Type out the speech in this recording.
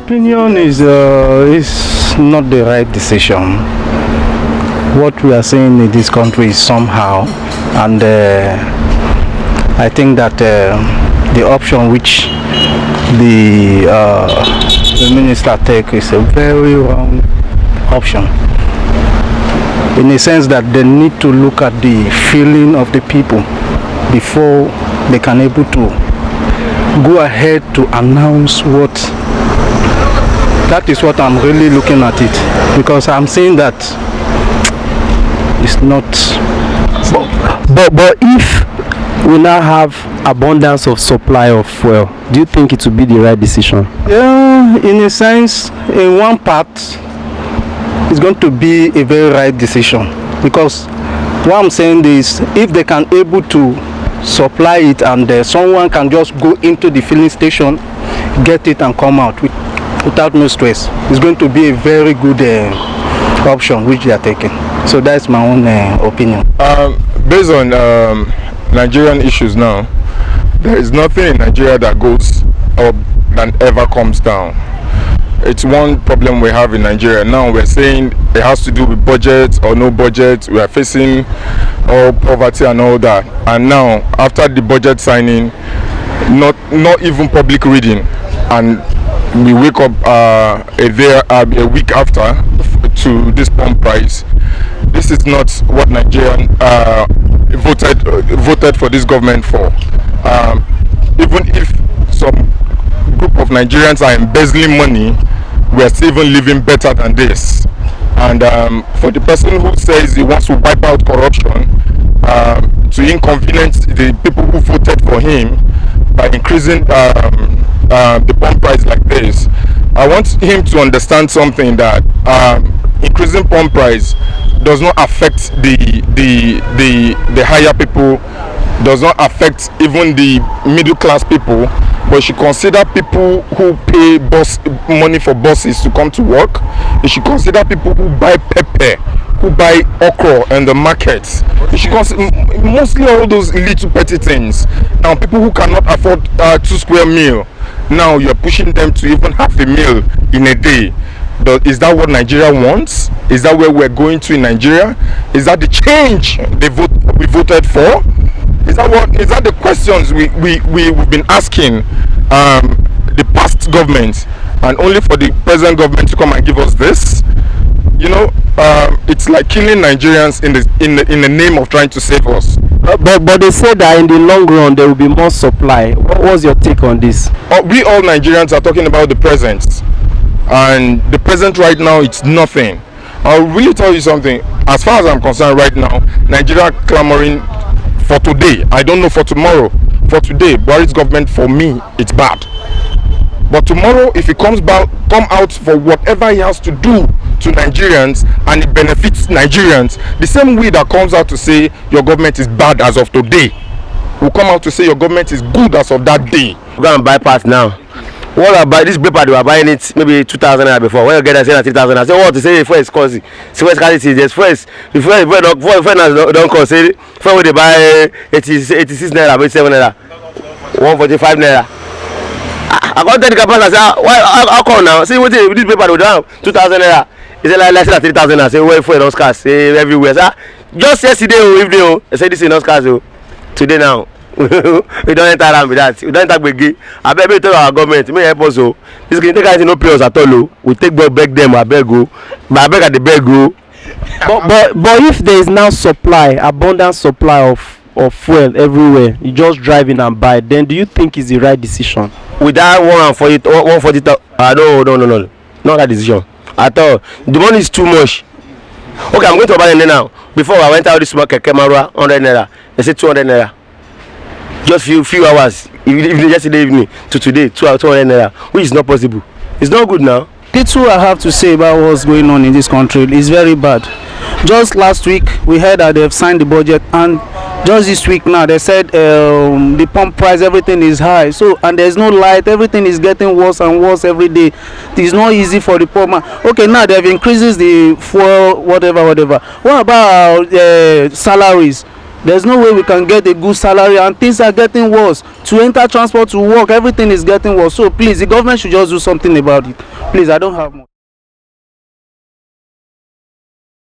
opinion is not the right decision. What we are seeing in this country is somehow, and I think that the option which the minister take is a very wrong option. In a sense that they need to look at the feeling of the people before they can able to go ahead to announce what. That is what I'm really looking at it, because I'm saying that it's not. But if we now have abundance of supply of fuel, do you think it would be the right decision? Yeah, in a sense, in one part, it's going to be a very right decision, because what I'm saying is, if they can able to supply it and someone can just go into the filling station, get it and come out without no stress, it's going to be a very good option which they are taking. So that's my own opinion. Based on Nigerian issues now, there is nothing in Nigeria that goes up and ever comes down. It's one problem we have in Nigeria now. We're saying it has to do with budget or no budget. We are facing all poverty and all that. And now, after the budget signing, not even public reading, and we wake up a week after to this pump price. This is not what Nigerian voted for this government for. Even if some group of Nigerians are embezzling money, we are still even living better than this. And for the person who says he wants to wipe out corruption, to inconvenience the people who voted for him by increasing the pump price like this, I want him to understand something, that increasing pump price does not affect the higher people, does not affect even the middle class people, but you should consider people who pay money for buses to come to work. You should consider people who buy pepper, who buy okra in the markets. You should consider mostly all those little petty things. Now, people who cannot afford 2 square meal, now you're pushing them to even half a meal in a day. Is that what Nigeria wants? Is that where we're going to in Nigeria? Is that the change we voted for? Is that the questions we've been asking the past government, and only for the present government to come and give us this? You know, it's like killing Nigerians in the name of trying to save us. But they say that in the long run there will be more supply. What was your take on this? We all Nigerians are talking about the present, and the present right now, it's nothing. I'll really tell you something. As far as I'm concerned right now, Nigeria clamoring for today. I don't know for tomorrow. For today, Buhari's government, for me, it's bad. But tomorrow, if he come out for whatever he has to do to Nigerians and it benefits Nigerians, the same way that comes out to say your government is bad as of today, will come out to say your government is good as of that day. We're going to bypass now. What about this paper? They were buying it maybe 2,000 naira before. When you get that, say 3,000. I say what to say? First, cause first quality. Just first, before don't cause say before they buy 86 naira, 87 naira, 145 naira. I got the capacity. I say why? How come now? See what this paper they down 2,000 naira. He say like 3,000. I say where for those cars? Say everywhere. Say, just yesterday or evening, I say this is not cars. Today now. We don't enter around with that. We don't enter with I beg to our government. May help us. This can take anything no pay us at all. We take back them. I beg go. But I beg at the beg go. But if there is now supply, abundant supply of fuel everywhere, you just drive in and buy, then do you think it's the right decision? With that 140, no, not that decision at all. The money is too much. Okay, I'm going to buy it now. Before I went out this market, Kemarua 100 naira. They say 200 naira. Just few hours, even yesterday evening to today, 200 naira, which is not possible. It's not good now. Little I have to say about what's going on in this country is very bad. Just last week we heard that they've signed the budget, and just this week now they said the pump price, everything is high. So, and there's no light, everything is getting worse and worse every day. It's not easy for the poor man. Okay, now they've increased the fuel, whatever. What about salaries? There's no way we can get a good salary, and things are getting worse. To enter transport, to work, everything is getting worse. So please, the government should just do something about it. Please, I don't have more.